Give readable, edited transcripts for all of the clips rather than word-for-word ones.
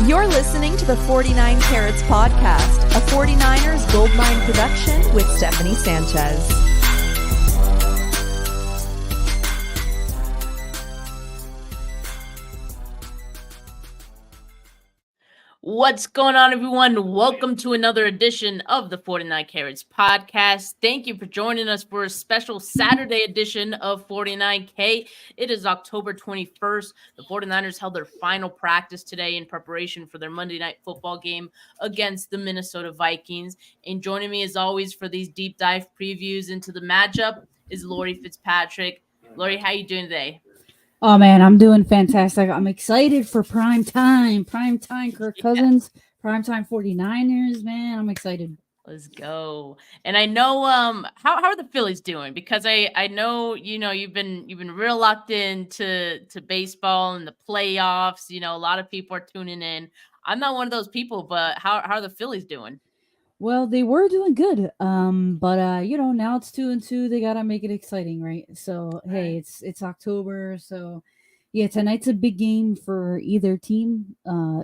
You're listening to the 49 Carats podcast, a 49ers Goldmine production with Stephanie Sanchez. What's going on, everyone? Welcome to another edition of the 49 Carats podcast. Thank you for joining us for a special Saturday edition of 49K. It is October 21st. The 49ers held their final practice today in preparation for their Monday Night Football game against the Minnesota Vikings. And joining me, as always, for these deep dive previews into the matchup is Laurie Fitzpatrick. Laurie, how you doing today? Oh, man, I'm doing fantastic. I'm excited for prime time. Prime time Kirk Cousins, prime time 49ers, man. I'm excited. Let's go. And I know how are the Phillies doing? Because I know, you've been real locked into baseball and the playoffs. A lot of people are tuning in. I'm not one of those people, but how are the Phillies doing? Well, they were doing good. But now it's 2-2. They gotta make it exciting, right? So hey, it's October, so yeah, tonight's a big game for either team,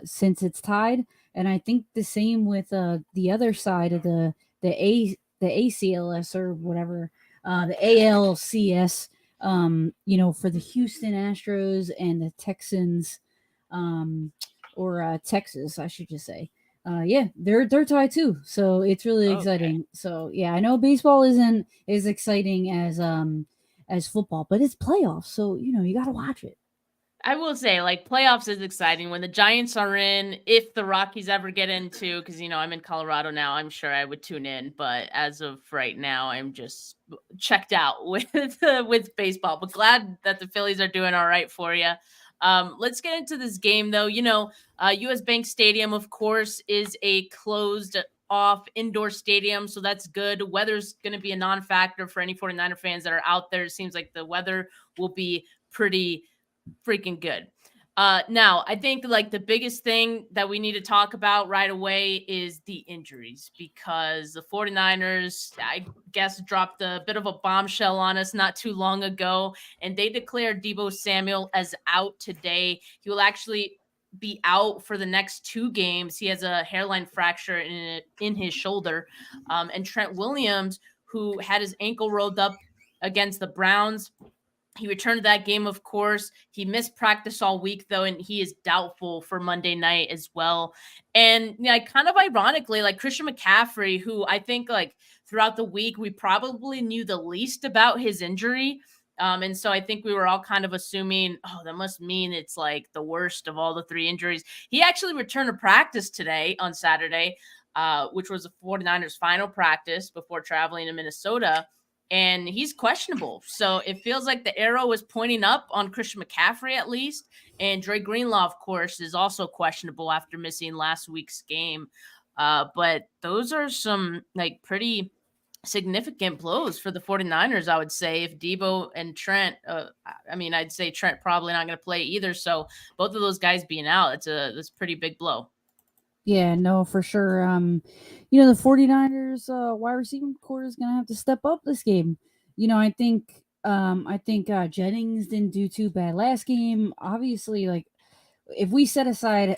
since it's tied. And I think the same with the other side of the ACLS or whatever, the ALCS, for the Houston Astros and the Texans, or Texas, I should just say. Yeah, they're tied too, so it's really exciting. So yeah, I know baseball isn't as exciting as football, but it's playoffs, so you gotta watch it. I will say, playoffs is exciting when the Giants are in. If the Rockies ever get into, because I'm in Colorado now, I'm sure I would tune in. But as of right now, I'm just checked out with baseball. But glad that the Phillies are doing all right for you. Let's get into this game, though. US Bank Stadium, of course, is a closed off indoor stadium, so that's good. Weather's going to be a non-factor for any 49er fans that are out there. It seems like the weather will be pretty freaking good. Now, I think the biggest thing that we need to talk about right away is the injuries, because the 49ers, I guess, dropped a bit of a bombshell on us not too long ago, and they declared Deebo Samuel as out today. He will actually be out for the next 2 games. He has a hairline fracture in his shoulder. And Trent Williams, who had his ankle rolled up against the Browns, he returned to that game, of course. He missed practice all week, though, and he is doubtful for Monday night as well. And kind of ironically, Christian McCaffrey, who I think throughout the week we probably knew the least about his injury. And so I think we were all kind of assuming, that must mean it's the worst of all the 3 injuries. He actually returned to practice today on Saturday, which was the 49ers' final practice before traveling to Minnesota. And he's questionable. So it feels like the arrow is pointing up on Christian McCaffrey at least. And Dre Greenlaw, of course, is also questionable after missing last week's game. But those are some pretty significant blows for the 49ers, I would say. If Deebo and Trent, I'd say Trent probably not going to play either. So both of those guys being out, that's a pretty big blow. Yeah, no, for sure. The 49ers wide receiver core is going to have to step up this game. I think Jennings didn't do too bad last game. Obviously, if we set aside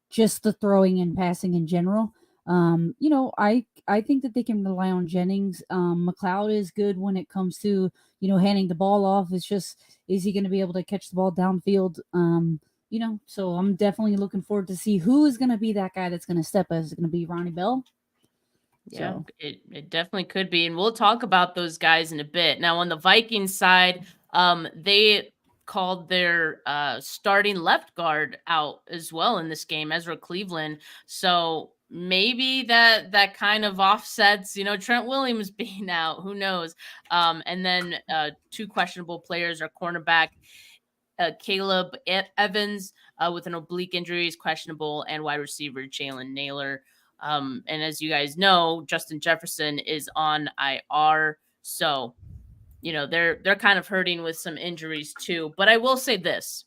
just the throwing and passing in general, I think that they can rely on Jennings. McLeod is good when it comes to, handing the ball off. It's just, is he going to be able to catch the ball downfield? So I'm definitely looking forward to see who is going to be that guy that's going to step up. Is it going to be Ronnie Bell? Yeah, so it definitely could be. And we'll talk about those guys in a bit. Now, on the Vikings side, they called their starting left guard out as well in this game, Ezra Cleveland. So maybe that kind of offsets, Trent Williams being out. Who knows? And then 2 questionable players are cornerback Caleb Evans with an oblique injury is questionable, and wide receiver Jalen Naylor. And as you guys know, Justin Jefferson is on IR. So, they're kind of hurting with some injuries too. But I will say this.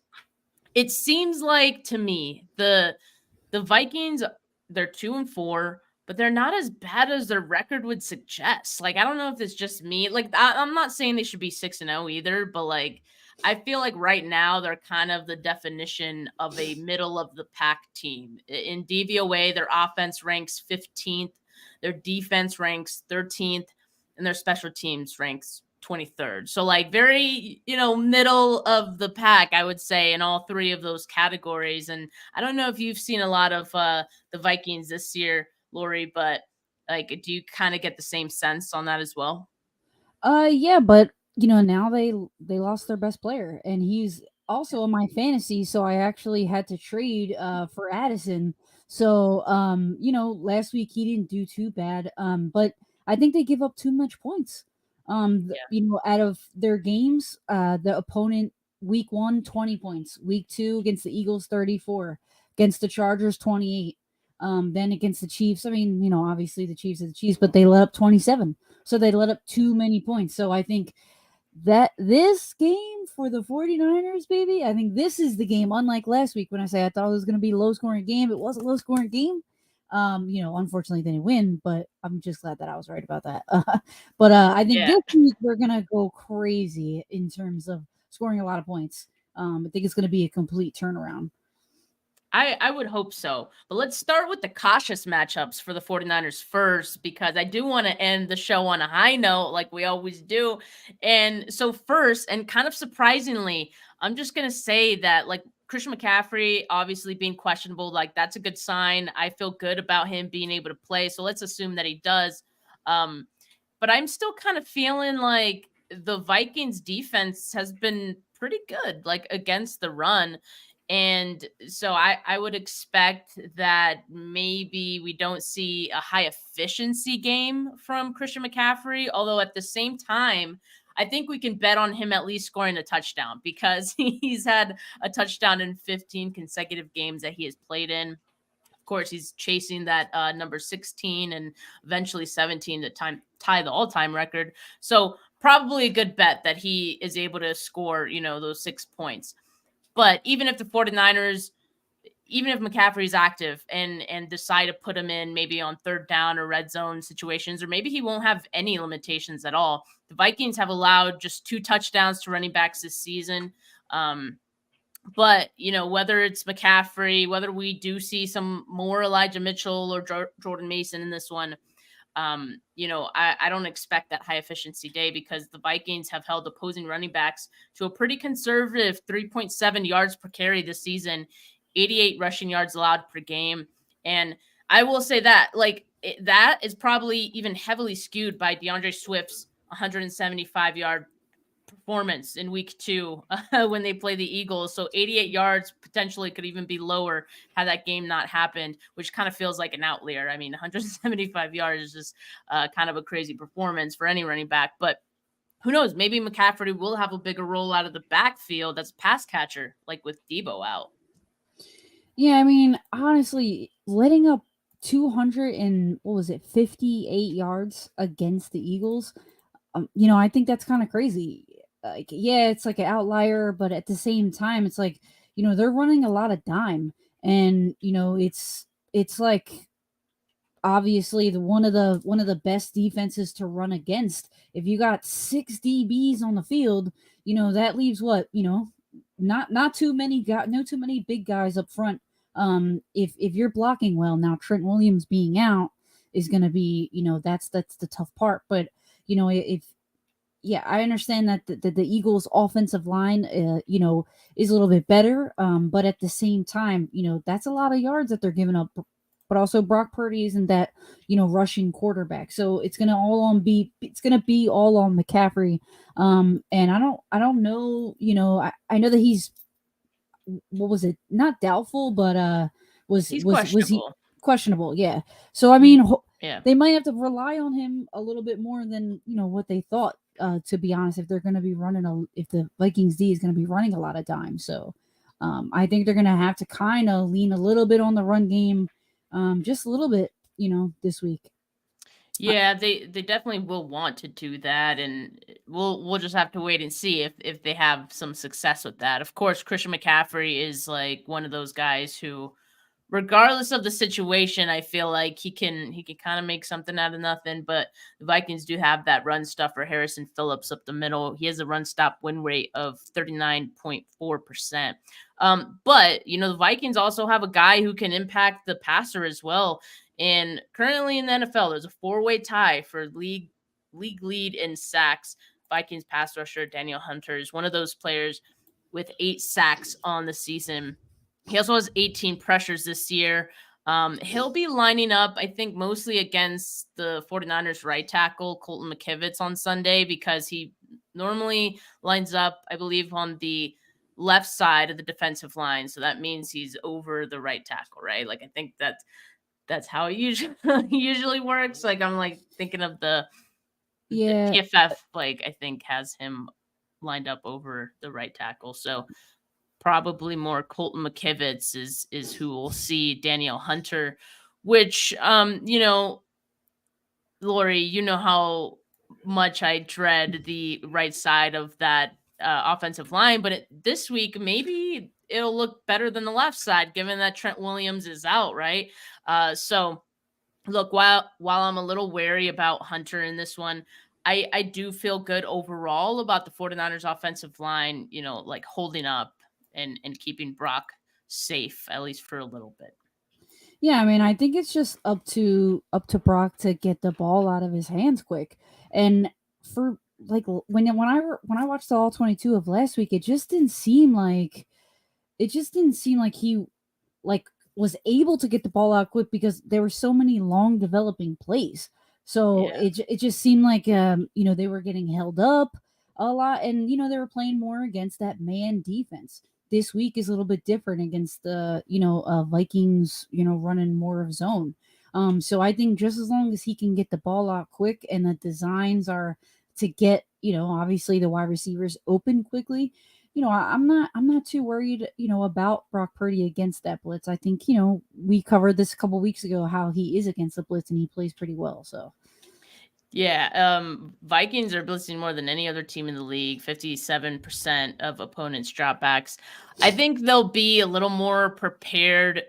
It seems like to me, the Vikings, they're 2-4, but they're not as bad as their record would suggest. I don't know if it's just me. I'm not saying they should be 6-0 either, but I feel like right now they're kind of the definition of a middle of the pack team. In DVOA, their offense ranks 15th, their defense ranks 13th, and their special teams ranks 23rd. So like very, middle of the pack, I would say, in all three of those categories. And I don't know if you've seen a lot of the Vikings this year, Laurie, but like, do you kind of get the same sense on that as well? Yeah, but now they lost their best player, and he's also in my fantasy, so I actually had to trade for Addison. So last week he didn't do too bad. But I think they give up too much points. Out of their games, the opponent week 1, 20 points, week 2 against the Eagles 34, against the Chargers 28. Then against the Chiefs, I mean, obviously the Chiefs are the Chiefs, but they let up 27. So they let up too many points. So I think that this game for the 49ers, baby, I think this is the game. Unlike last week when I say I thought it was going to be a low scoring game, it was a low scoring game. Unfortunately they didn't win, but I'm just glad that I was right about that. But I think this week they're going to go crazy in terms of scoring a lot of points. I think it's going to be a complete turnaround. I would hope so. But let's start with the cautious matchups for the 49ers first, because I do want to end the show on a high note like we always do. And so first, and kind of surprisingly, I'm just going to say that like Christian McCaffrey obviously being questionable, like that's a good sign. I feel good about him being able to play. So let's assume that he does. But I'm still kind of feeling like the Vikings defense has been pretty good, like against the run. And so I would expect that maybe we don't see a high efficiency game from Christian McCaffrey. Although at the same time, I think we can bet on him at least scoring a touchdown, because he's had a touchdown in 15 consecutive games that he has played in. Of course, he's chasing that number 16 and eventually 17 to tie the all-time record. So probably a good bet that he is able to score, those 6 points. But even if the 49ers, even if McCaffrey's active and decide to put him in maybe on third down or red zone situations, or maybe he won't have any limitations at all. The Vikings have allowed just 2 touchdowns to running backs this season. But, whether it's McCaffrey, whether we do see some more Elijah Mitchell or Jordan Mason in this one, I don't expect that high efficiency day, because the Vikings have held opposing running backs to a pretty conservative 3.7 yards per carry this season, 88 rushing yards allowed per game. And I will say that that is probably even heavily skewed by DeAndre Swift's 175-yard performance in week 2 when they play the Eagles. So 88 yards potentially could even be lower had that game not happened, which kind of feels like an outlier. I mean, 175 yards is just kind of a crazy performance for any running back. But who knows? Maybe McCaffrey will have a bigger role out of the backfield as a pass catcher, like with Debo out. Yeah, I mean, honestly, letting up 58 yards against the Eagles, I think that's kind of crazy. Like, yeah, it's like an outlier, but at the same time, it's like, they're running a lot of dime, and it's like obviously one of the best defenses to run against. If you got 6 DBs on the field, that leaves what, not too many no too many big guys up front. If you're blocking well, now Trent Williams being out is going to be, that's the tough part. But if yeah, I understand that the Eagles' offensive line, is a little bit better. But at the same time, that's a lot of yards that they're giving up. But also Brock Purdy isn't that, rushing quarterback. So it's gonna be all on McCaffrey. And I don't know, I know that he's, what was it? Not doubtful, but was he questionable? Yeah. So I mean, they might have to rely on him a little bit more than what they thought. To be honest, if they're going to be if the Vikings D is going to be running a lot of dime, so I think they're going to have to kind of lean a little bit on the run game, just a little bit, this week. Yeah, they definitely will want to do that, and we'll just have to wait and see if they have some success with that. Of course, Christian McCaffrey is like one of those guys who regardless of the situation, I feel like he can kind of make something out of nothing. But the Vikings do have that run stuffer, Harrison Phillips, up the middle. He has a run stop win rate of 39.4%. But the Vikings also have a guy who can impact the passer as well. And currently in the NFL, there's a 4-way tie for league lead in sacks. Vikings pass rusher Daniel Hunter is one of those players with 8 sacks on the season. He also has 18 pressures this year. He'll be lining up, I think, mostly against the 49ers right tackle, Colton McKivitz, on Sunday, because he normally lines up, I believe, on the left side of the defensive line. So that means he's over the right tackle, right? Like, I think that's how it usually works. Like, I'm like thinking of the PFF, like, I think has him lined up over the right tackle. So probably more Colton McKivitz is who will see Daniel Hunter, which Laurie, you know how much I dread the right side of that offensive line, but this week maybe it'll look better than the left side, given that Trent Williams is out, right? So look, while I'm a little wary about Hunter in this one, I do feel good overall about the 49ers offensive line, like holding up and keeping Brock safe, at least for a little bit. Yeah, I mean, I think it's just up to Brock to get the ball out of his hands quick. And for like when I watched the all 22 of last week, it just didn't seem like he like was able to get the ball out quick because there were so many long developing plays. So it just seemed like they were getting held up a lot, and they were playing more against that man defense. This week is a little bit different against the Vikings, running more of zone. So I think just as long as he can get the ball out quick and the designs are to get obviously the wide receivers open quickly, I'm not too worried, about Brock Purdy against that blitz. I think, we covered this a couple weeks ago, how he is against the blitz and he plays pretty well. So yeah, Vikings are blitzing more than any other team in the league, 57% of opponents' dropbacks. I think they'll be a little more prepared.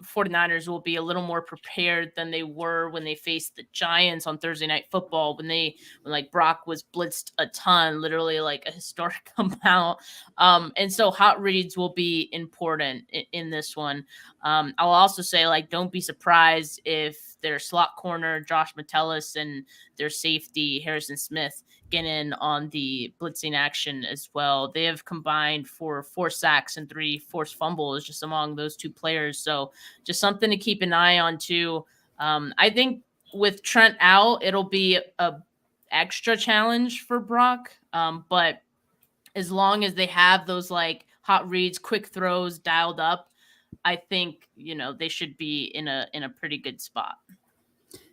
49ers will be a little more prepared than they were when they faced the Giants on Thursday Night Football, when like Brock was blitzed a ton, literally like a historic amount. And so hot reads will be important in this one. I'll also say, like, don't be surprised if their slot corner, Josh Metellus, and their safety, Harrison Smith, get in on the blitzing action as well. They have combined for 4 sacks and 3 forced fumbles just among those two players. So just something to keep an eye on too. I think with Trent out, it'll be a extra challenge for Brock. But as long as they have those like hot reads, quick throws dialed up, I think, they should be in a pretty good spot.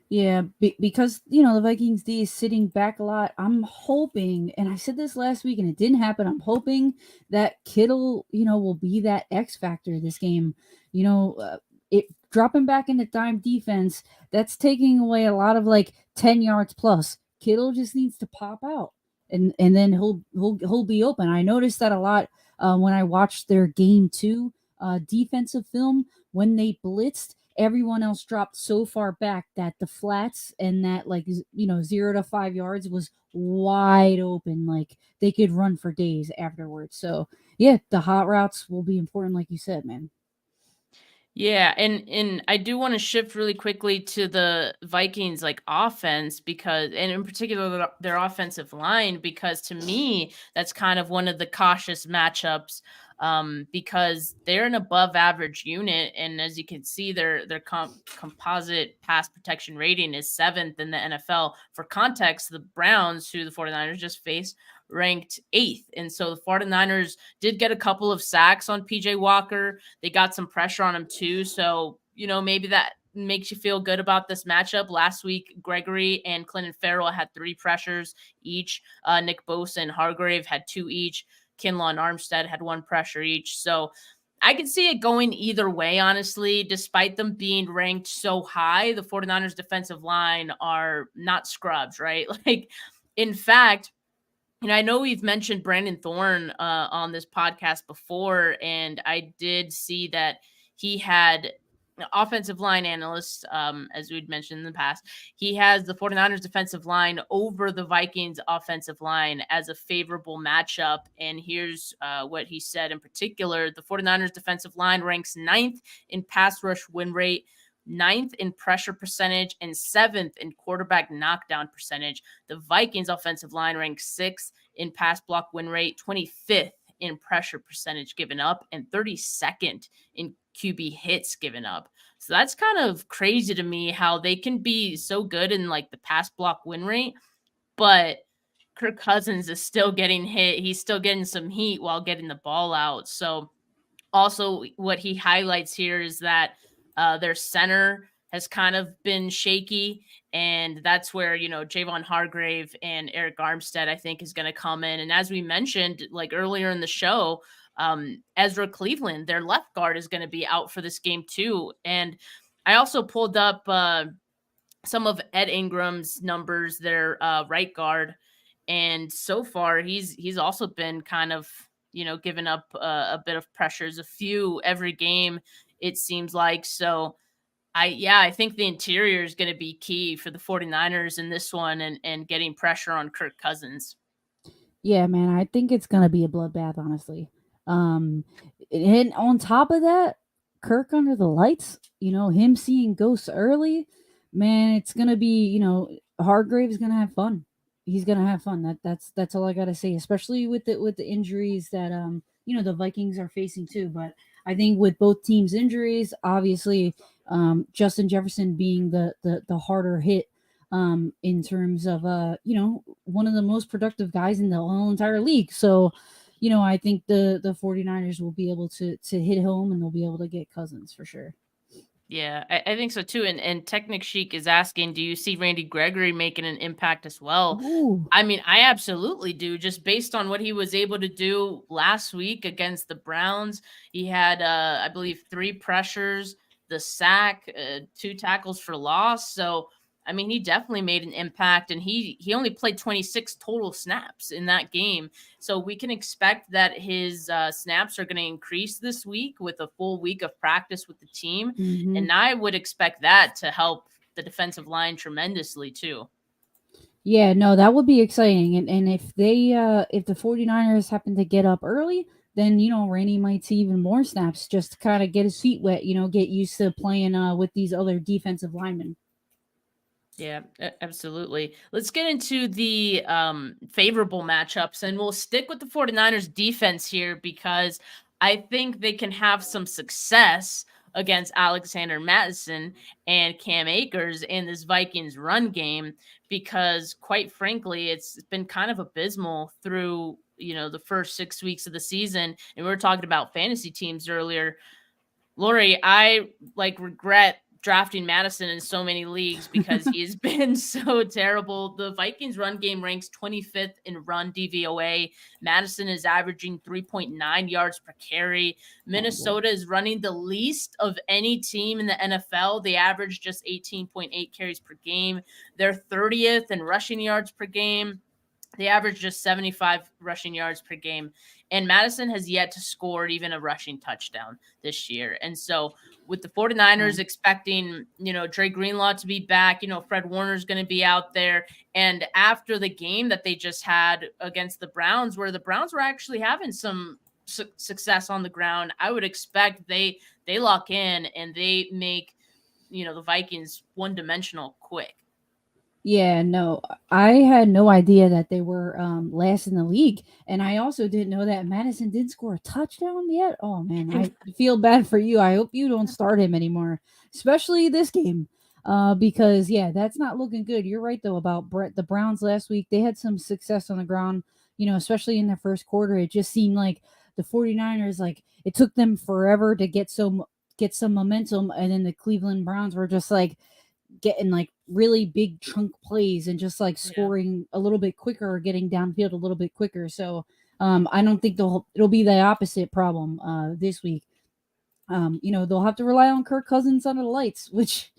Yeah, because the Vikings D is sitting back a lot. I'm hoping, and I said this last week and it didn't happen, I'm hoping that Kittle, will be that X factor this game. It dropping back into dime defense, that's taking away a lot of like 10 yards plus. Kittle just needs to pop out, and then he'll be open. I noticed that a lot when I watched their game 2 defensive film. When they blitzed, everyone else dropped so far back that the flats and that 0 to 5 yards was wide open. Like they could run for days afterwards. So yeah, the hot routes will be important, like you said, man. Yeah, and I do want to shift really quickly to the Vikings like offense, because, and in particular their offensive line, because to me that's kind of one of the cautious matchups, because they're an above average unit, and as you can see, their composite pass protection rating is 7th in the NFL. For context, the Browns, who the 49ers just faced, ranked 8th. And so the 49ers did get a couple of sacks on PJ Walker. They got some pressure on him too. So, maybe that makes you feel good about this matchup. Last week, Gregory and Clinton Farrell had 3 pressures each. Nick Bosa and Hargrave had 2 each. Kinlaw and Armstead had 1 pressure each. So I could see it going either way, honestly. Despite them being ranked so high, the 49ers defensive line are not scrubs, right? Like, in fact, I know we've mentioned Brandon Thorne on this podcast before, and I did see that he had offensive line analyst, as we'd mentioned in the past, he has the 49ers defensive line over the Vikings offensive line as a favorable matchup. And here's what he said in particular. The 49ers defensive line ranks 9th in pass rush win rate, 9th in pressure percentage, and 7th in quarterback knockdown percentage. The Vikings offensive line ranks 6th in pass block win rate, 25th in pressure percentage given up, and 32nd in QB hits given up. So that's kind of crazy to me how they can be so good in like the pass block win rate, but Kirk Cousins is still getting hit. He's still getting some heat while getting the ball out. So also what he highlights here is that their center has kind of been shaky, and that's where, Javon Hargrave and Eric Armstead, I think, is going to come in. And as we mentioned, like earlier in the show, Ezra Cleveland, their left guard, is going to be out for this game too. And I also pulled up some of Ed Ingram's numbers, their right guard, and so far he's also been kind of giving up a bit of pressures, a few every game, it seems like. So I think the interior is going to be key for the 49ers in this one, and getting pressure on Kirk Cousins. Yeah, man, I think it's gonna be a bloodbath, honestly. And on top of that, Kirk under the lights, him seeing ghosts early, man, it's gonna be, Hargrave's gonna have fun. He's gonna have fun. That's all I gotta say, especially with the injuries that the Vikings are facing too. But I think with both teams' injuries, obviously, Justin Jefferson being the harder hit, in terms of one of the most productive guys in the whole entire league. So, I think the 49ers will be able to hit home, and they'll be able to get Cousins for sure. Yeah, I think so too. And Technic Chic is asking, do you see Randy Gregory making an impact as well? Ooh. I mean, I absolutely do, just based on what he was able to do last week against the Browns. He had, I believe, 3 pressures, the sack, 2 tackles for loss. So, I mean, he definitely made an impact, and he only played 26 total snaps in that game. So we can expect that his snaps are going to increase this week with a full week of practice with the team. Mm-hmm. And I would expect that to help the defensive line tremendously too. Yeah, no, that would be exciting. And if if the 49ers happen to get up early, then Randy might see even more snaps just to kind of get his feet wet, get used to playing with these other defensive linemen. Yeah, absolutely. Let's get into the favorable matchups, and we'll stick with the 49ers defense here because I think they can have some success against Alexander Mattison and Cam Akers in this Vikings run game, because quite frankly, it's been kind of abysmal through, the first 6 weeks of the season. And we were talking about fantasy teams earlier. Laurie, I regret drafting Madison in so many leagues because he has been so terrible. The Vikings run game ranks 25th in run DVOA. Madison is averaging 3.9 yards per carry. Minnesota is running the least of any team in the NFL. They average just 18.8 carries per game. They're 30th in rushing yards per game. They average just 75 rushing yards per game. And Madison has yet to score even a rushing touchdown this year. And so with the 49ers expecting, Dre Greenlaw to be back, Fred Warner's going to be out there. And after the game that they just had against the Browns, where the Browns were actually having some success on the ground, I would expect they lock in and they make, the Vikings one-dimensional quick. Yeah, no, I had no idea that they were last in the league, and I also didn't know that Madison did score a touchdown yet. Oh man, I feel bad for you. I hope you don't start him anymore, especially this game, because that's not looking good. You're right though about the Browns last week. They had some success on the ground, especially in the first quarter. It just seemed like the 49ers, like it took them forever to get some momentum, and then the Cleveland Browns were just like getting like really big chunk plays and just like scoring a little bit quicker or getting downfield a little bit quicker. So I don't think it'll be the opposite problem this week. They'll have to rely on Kirk Cousins under the lights, which,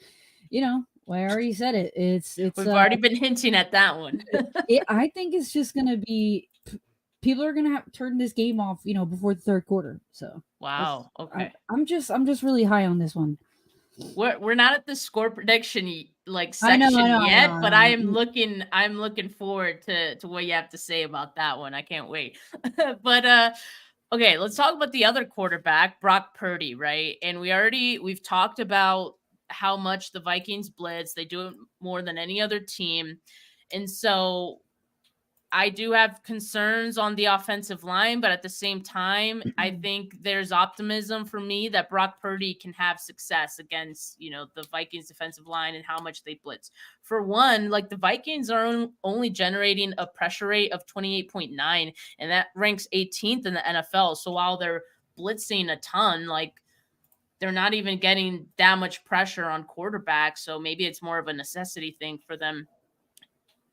I already said it. It's we've already been hinting at that one. I think it's just gonna be people are gonna have to turn this game off, before the third quarter. So wow. Okay. I'm just really high on this one. We're not at the score prediction I know, section I yet, know, but I know. I'm looking forward to what you have to say about that one. I can't wait. But okay, let's talk about the other quarterback, Brock Purdy, right? And we've talked about how much the Vikings blitz. They do it more than any other team. And so I do have concerns on the offensive line, but at the same time, I think there's optimism for me that Brock Purdy can have success against, the Vikings defensive line and how much they blitz. For one, like the Vikings are only generating a pressure rate of 28.9, and that ranks 18th in the NFL. So while they're blitzing a ton, like they're not even getting that much pressure on quarterbacks. So maybe it's more of a necessity thing for them.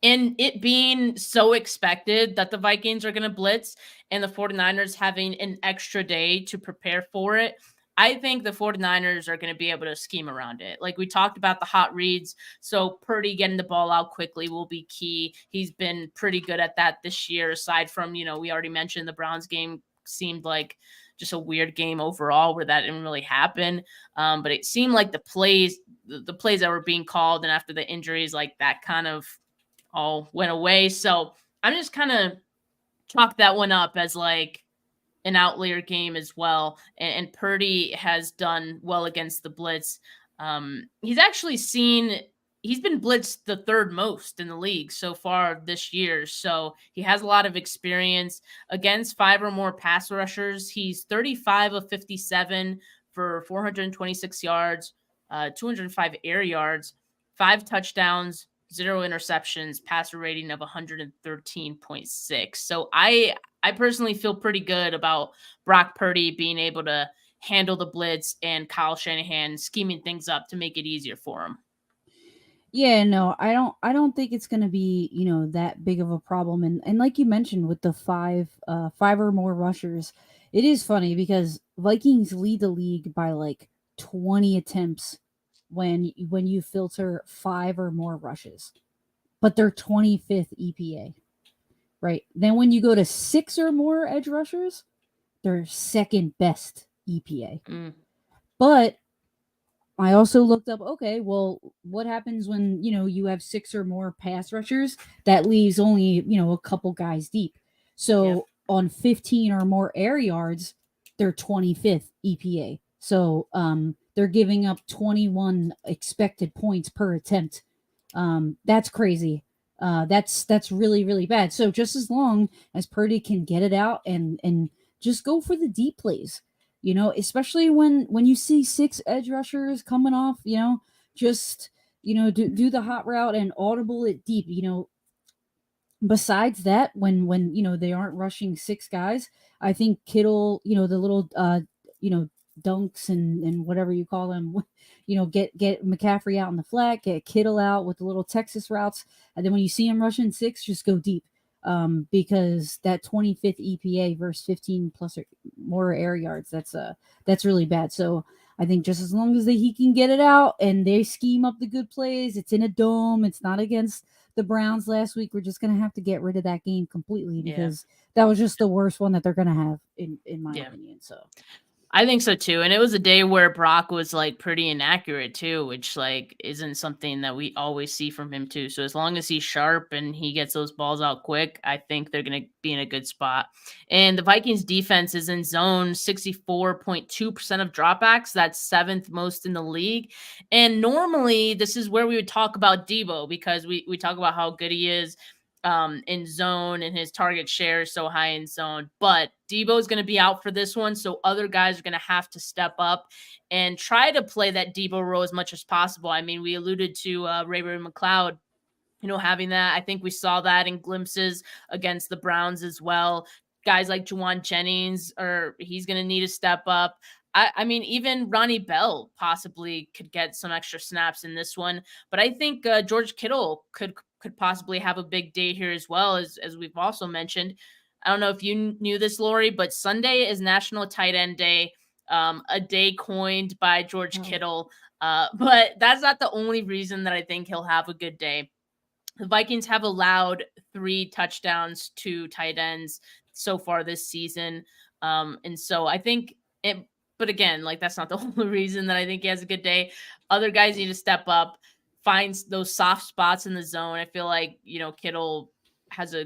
And it being so expected that the Vikings are going to blitz and the 49ers having an extra day to prepare for it, I think the 49ers are going to be able to scheme around it. Like we talked about the hot reads. So Purdy getting the ball out quickly will be key. He's been pretty good at that this year, aside from, we already mentioned the Browns game seemed like just a weird game overall where that didn't really happen. But it seemed like the plays that were being called and after the injuries, like that kind of all went away. So I'm just kind of chalk that one up as like an outlier game as well. And Purdy has done well against the blitz. He's been blitzed the third most in the league so far this year. So he has a lot of experience against 5 or more pass rushers. He's 35 of 57 for 426 yards, 205 air yards, 5 touchdowns, 0 interceptions, passer rating of 113.6. So I personally feel pretty good about Brock Purdy being able to handle the blitz and Kyle Shanahan scheming things up to make it easier for him. Yeah, no, I don't think it's gonna be, that big of a problem. And like you mentioned with the five or more rushers, it is funny because Vikings lead the league by like 20 attempts when you filter 5 or more rushes. But they're 25th EPA. Right. Then when you go to 6 or more edge rushers, they're second best EPA. But I also looked up, okay, well, what happens when, you have 6 or more pass rushers? That leaves only, a couple guys deep. So on 15 or more air yards, they're 25th EPA. So they're giving up 21 expected points per attempt. That's crazy. That's really, really bad. So just as long as Purdy can get it out and just go for the deep plays, especially when you see 6 edge rushers coming off, just do the hot route and audible it deep. Besides that, when they aren't rushing 6 guys, I think Kittle, the little dunks and whatever you call them, get McCaffrey out in the flat, get Kittle out with the little Texas routes, and then when you see him rushing 6, just go deep. Because that 25th EPA versus 15 plus or more air yards, that's really bad. So I think just as long as he can get it out and they scheme up the good plays, it's in a dome, it's not against the Browns last week. We're just gonna have to get rid of that game completely because that was just the worst one that they're gonna have in my opinion. So I think so too. And it was a day where Brock was like pretty inaccurate too, which like isn't something that we always see from him too. So as long as he's sharp and he gets those balls out quick, I think they're going to be in a good spot. And the Vikings defense is in zone 64.2% of dropbacks. That's 7th most in the league. And normally this is where we would talk about Debo because we talk about how good he is in zone and his target share is so high in zone. But Debo is going to be out for this one. So other guys are going to have to step up and try to play that Debo role as much as possible. I mean, we alluded to Ray-Ray McCloud, having that. I think we saw that in glimpses against the Browns as well. Guys like Juwan Jennings, he's going to need to step up. I mean, even Ronnie Bell possibly could get some extra snaps in this one. But I think George Kittle could possibly have a big day here as well, as we've also mentioned. I don't know if you knew this, Laurie, but Sunday is National Tight End Day, a day coined by George Kittle. But that's not the only reason that I think he'll have a good day. The Vikings have allowed 3 touchdowns to tight ends so far this season. And so I think But again, like that's not the only reason that I think he has a good day. Other guys need to step up, find those soft spots in the zone. I feel like, Kittle has a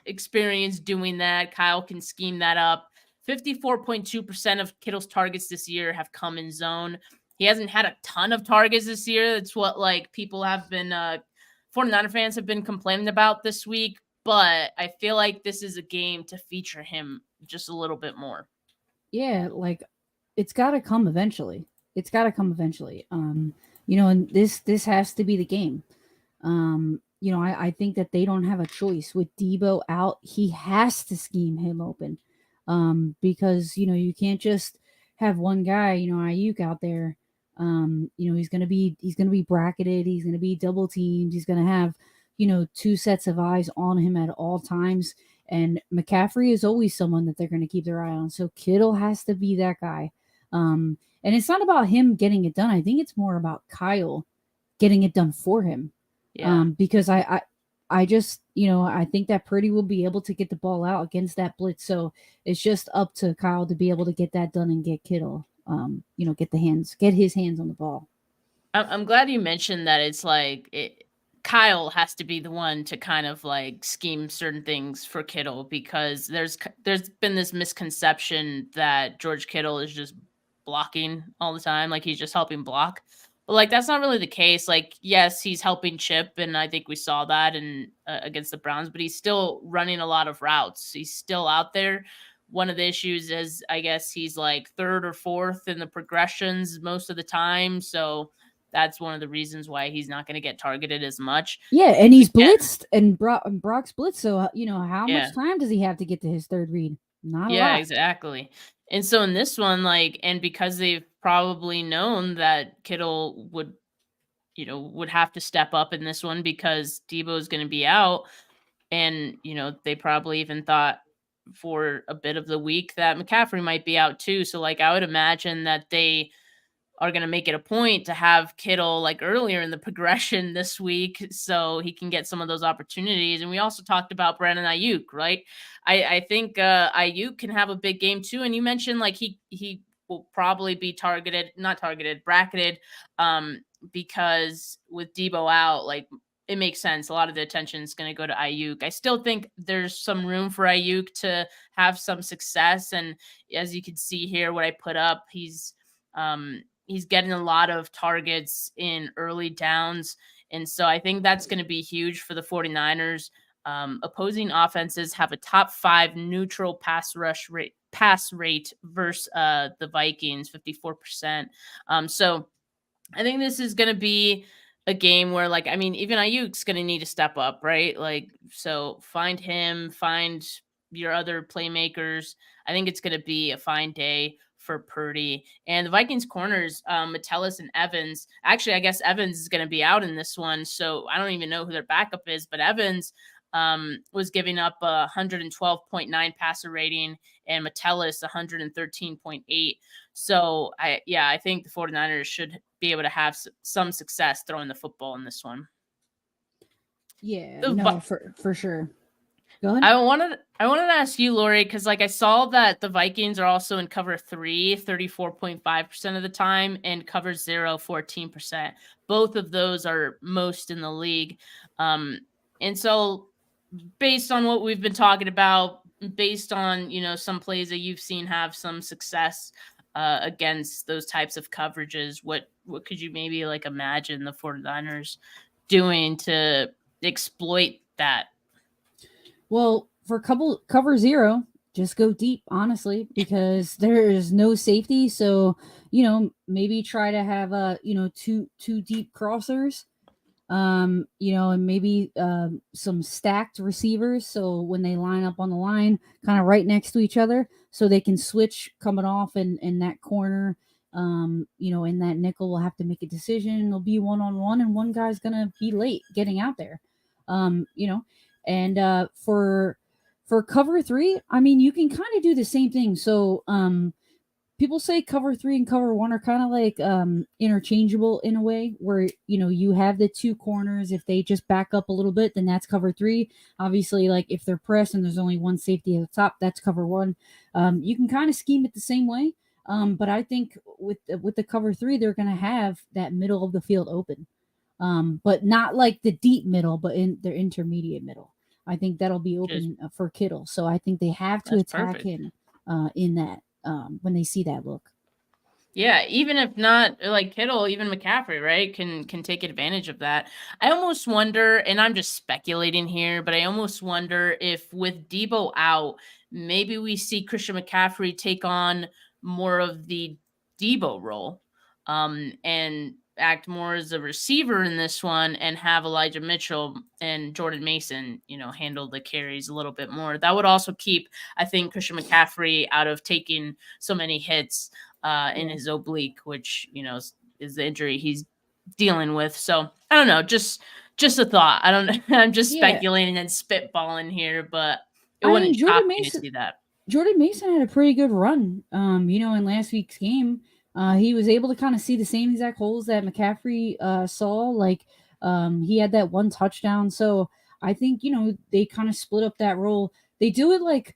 experience doing that. Kyle can scheme that up. 54.2% of Kittle's targets this year have come in zone. He hasn't had a ton of targets this year. That's what like people have been 49er fans have been complaining about this week, but I feel like this is a game to feature him just a little bit more. Yeah, like it's got to come eventually. It's got to come eventually. And this has to be the game. I think that they don't have a choice with Debo out. He has to scheme him open, because you can't just have one guy. Ayuk out there. He's gonna be bracketed. He's gonna be double teamed. He's gonna have two sets of eyes on him at all times. And McCaffrey is always someone that they're going to keep their eye on. So Kittle has to be that guy. And it's not about him getting it done. I think it's more about Kyle getting it done for him. Yeah. Because I just, I think that Purdy will be able to get the ball out against that blitz. So it's just up to Kyle to be able to get that done and get Kittle, get his hands on the ball. I'm glad you mentioned that. It's like Kyle has to be the one to kind of like scheme certain things for Kittle, because there's been this misconception that George Kittle is just blocking all the time, like he's just helping block. But like that's not really the case. Like yes, he's helping chip, and I think we saw that in against the Browns, but he's still running a lot of routes. He's still out there. One of the issues is I guess he's like third or fourth in the progressions most of the time, so that's one of the reasons why he's not going to get targeted as much. Yeah, and he's blitzed, and Brock's blitzed. So how Yeah. much time does he have to get to his third read? Not a lot. Yeah, exactly. And so in this one, like, and because they've probably known that Kittle would have to step up in this one because Debo is going to be out, and they probably even thought for a bit of the week that McCaffrey might be out too. So like I would imagine that they are going to make it a point to have Kittle like earlier in the progression this week so he can get some of those opportunities. And we also talked about Brandon Ayuk, right? I think Ayuk can have a big game too. And you mentioned like he will probably be bracketed, because with Debo out, like it makes sense. A lot of the attention is going to go to Ayuk. I still think there's some room for Ayuk to have some success. And as you can see here, what I put up, he's getting a lot of targets in early downs. And so I think that's going to be huge for the 49ers. Opposing offenses have a top 5 neutral pass rate versus the Vikings, 54%. So I think this is going to be a game where, like, I mean, even Ayuk's going to need to step up, right? Like, so find him, find your other playmakers. I think it's going to be a fine day for Purdy. And the Vikings corners, Metellus and Evans. Actually, I guess Evans is going to be out in this one, so I don't even know who their backup is, but Evans was giving up a 112.9 passer rating and Metellus 113.8. So I think the 49ers should be able to have some success throwing the football in this one. Yeah, no, for sure. Go ahead. I wanted to ask you, Laurie, because like I saw that the Vikings are also in cover 3, 34.5% of the time, and cover 0, 14%. Both of those are most in the league. And so based on what we've been talking about, based on, some plays that you've seen have some success against those types of coverages, what could you maybe like imagine the 49ers doing to exploit that? Well, for cover 0, just go deep, honestly, because there is no safety. So, maybe try to have two deep crossers, and maybe some stacked receivers. So when they line up on the line, kind of right next to each other, so they can switch coming off in that corner. In that nickel will have to make a decision. It'll be 1-on-1, and one guy's gonna be late getting out there. And for cover 3, I mean, you can kind of do the same thing. So people say cover 3 and cover 1 are kind of like interchangeable in a way, where you have the 2 corners. If they just back up a little bit, then that's cover 3. Obviously, like if they're pressed and there's only one safety at the top, that's cover 1. You can kind of scheme it the same way. But I think with the cover 3, they're going to have that middle of the field open, but not like the deep middle, but in their intermediate middle. I think that'll be open for Kittle. So I think they have to attack him in that when they see that look. Yeah, even if not like Kittle, even McCaffrey, right, can take advantage of that. I almost wonder, and I'm just speculating here, but I almost wonder if with Debo out, maybe we see Christian McCaffrey take on more of the Debo role, and act more as a receiver in this one, and have Elijah Mitchell and Jordan Mason, handle the carries a little bit more. That would also keep, I think, Christian McCaffrey out of taking so many hits in his oblique, which is the injury he's dealing with. So I don't know, just a thought. I don't know. I'm just speculating and spitballing here, but it wouldn't shock me to see that. Jordan Mason had a pretty good run. In last week's game, he was able to kind of see the same exact holes that McCaffrey saw. Like he had that one touchdown. So I think they kind of split up that role. They do it like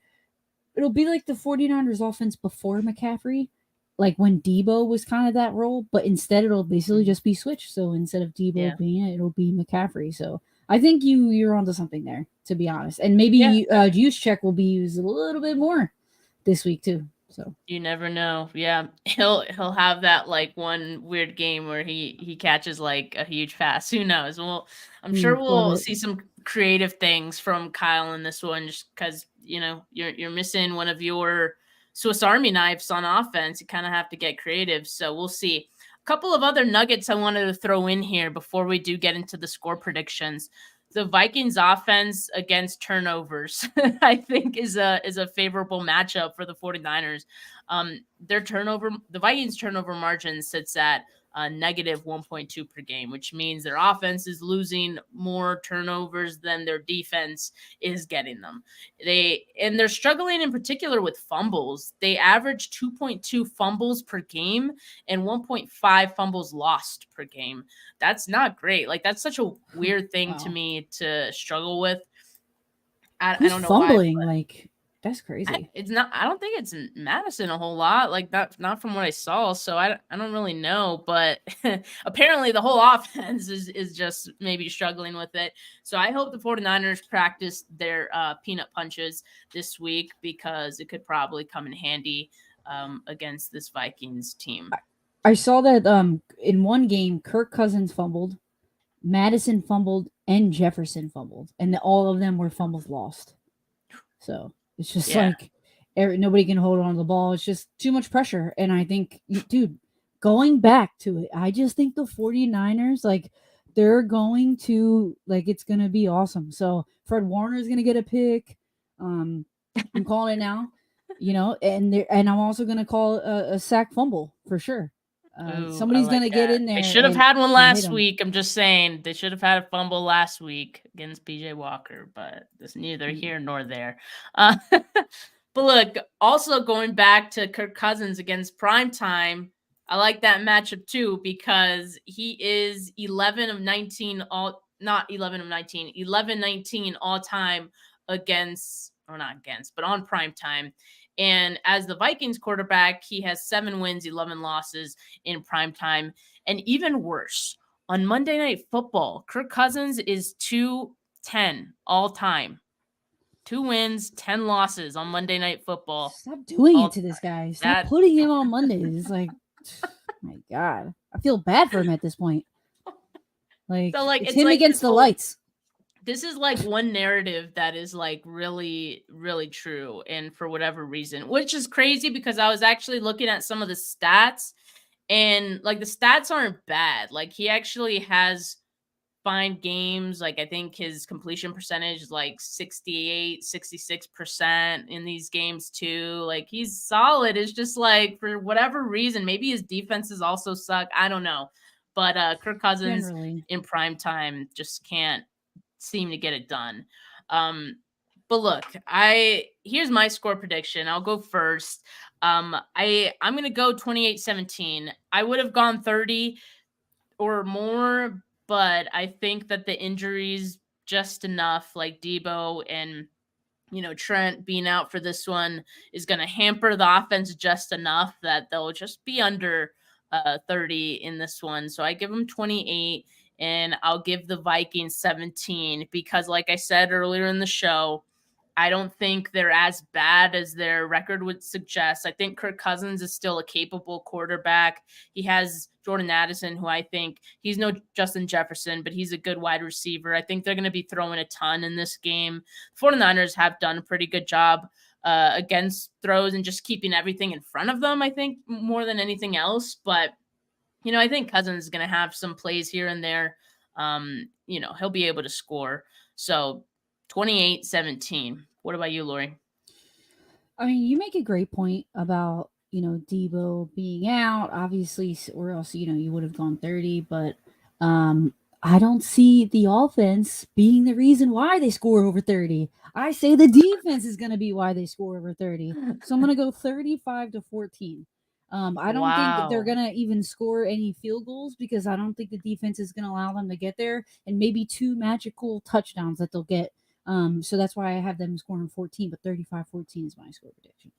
it'll be like the 49ers offense before McCaffrey, like when Debo was kind of that role, but instead it'll basically just be switched. So instead of Debo being it, it'll be McCaffrey. So I think you're onto something there, to be honest. And maybe Juszczyk will be used a little bit more this week too. So you never know. Yeah, he'll have that like one weird game where he catches like a huge pass. Who knows? Well, I'm sure we'll see some creative things from Kyle in this one, just because you're missing one of your Swiss Army knives on offense. You kind of have to get creative. So we'll see. A couple of other nuggets I wanted to throw in here before we do get into the score predictions. The Vikings offense against turnovers, I think is a favorable matchup for the 49ers. The Vikings turnover margin sits at negative 1.2 per game, which means their offense is losing more turnovers than their defense is getting them. They're struggling in particular with fumbles. They average 2.2 fumbles per game and 1.5 fumbles lost per game. That's not great. Like, that's such a weird thing to me to struggle with. I don't know fumbling why, like that's crazy. I don't think it's Madison a whole lot. Like, not from what I saw. So I don't really know, but apparently the whole offense is just maybe struggling with it. So I hope the 49ers practice their peanut punches this week, because it could probably come in handy against this Vikings team. I saw that in one game, Kirk Cousins fumbled, Madison fumbled, and Jefferson fumbled, and all of them were fumbles lost. So it's just like nobody can hold on to the ball. It's just too much pressure. And I think, dude, going back to it, I just think the 49ers, like, they're going to, like, it's going to be awesome. So Fred Warner is going to get a pick. I'm calling it now, and I'm also going to call a sack fumble for sure. Somebody's going to get in there. They should have had one last week. I'm just saying they should have had a fumble last week against PJ Walker, but it's neither here nor there. But look, also going back to Kirk Cousins against primetime, I like that matchup too, because he is 11-19 all time against, or not against, but on primetime. And as the Vikings quarterback, he has 7 wins, 11 losses in primetime. And even worse, on Monday Night Football, Kirk Cousins is 2-10 all time. 2 wins, 10 losses on Monday Night Football. Stop doing it to this guy. Stop putting him on Mondays. It's like, my God. I feel bad for him at this point. Like, so, like, it's him against the lights. This is like one narrative that is like really, really true. And for whatever reason, which is crazy, because I was actually looking at some of the stats, and like the stats aren't bad. Like, he actually has fine games. Like, I think his completion percentage is like 68, 66% in these games too. Like, he's solid. It's just like, for whatever reason, maybe his defenses also suck. I don't know. But Kirk Cousins in prime time just can't seem to get it done. But look, here's my score prediction. I'll go first. I'm gonna go 28-17. I would have gone 30 or more, but I think that the injuries just enough, like Debo and Trent being out for this one is going to hamper the offense just enough that they'll just be under 30 in this one. So I give them 28, and I'll give the Vikings 17 because, like I said earlier in the show, I don't think they're as bad as their record would suggest. I think Kirk Cousins is still a capable quarterback. He has Jordan Addison, who I think he's no Justin Jefferson, but he's a good wide receiver. I think they're going to be throwing a ton in this game. 49ers have done a pretty good job against throws and just keeping everything in front of them, I think, more than anything else. But, I think Cousins is going to have some plays here and there. He'll be able to score. So 28-17. What about you, Laurie? I mean, you make a great point about, Debo being out, obviously, or else, you would have gone 30, but I don't see the offense being the reason why they score over 30. I say the defense is going to be why they score over 30. So I'm going to go 35-14. I don't think they're going to even score any field goals because I don't think the defense is going to allow them to get there, and maybe 2 magical touchdowns that they'll get. So that's why I have them scoring 14, but 35-14 is my score prediction.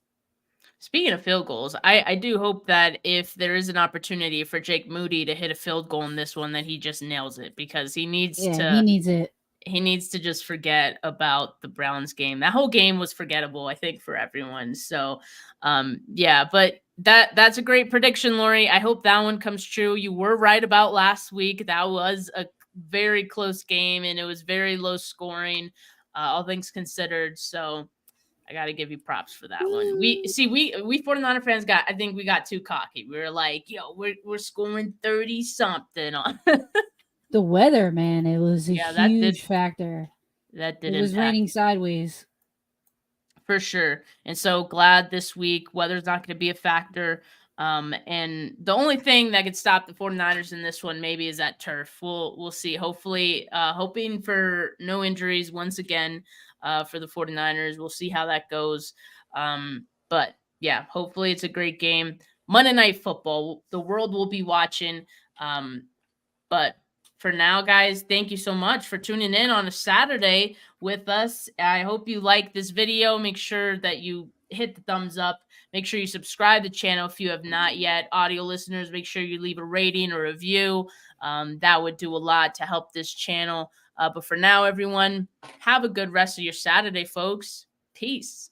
Speaking of field goals, I do hope that if there is an opportunity for Jake Moody to hit a field goal in this one, that he just nails it because he needs He needs it. He needs to just forget about the Browns game. That whole game was forgettable, I think, for everyone. So, but that's a great prediction, Laurie. I hope that one comes true. You were right about last week. That was a very close game, and it was very low scoring, all things considered. So I got to give you props for that one. We 49er fans I think we got too cocky. We were like, we're scoring 30 something on the weather, man. It was a huge factor. That did. It was raining sideways. For sure. And so glad this week weather's not going to be a factor. And the only thing that could stop the 49ers in this one maybe is that turf. We'll see. Hopefully, hoping for no injuries once again for the 49ers. We'll see how that goes. But yeah, hopefully it's a great game. Monday Night Football. The world will be watching. But for now, guys, thank you so much for tuning in on a Saturday with us. I hope you like this video. Make sure that you hit the thumbs up. Make sure you subscribe to the channel if you have not yet. Audio listeners, make sure you leave a rating or review. That would do a lot to help this channel. But for now, everyone, have a good rest of your Saturday, folks. Peace.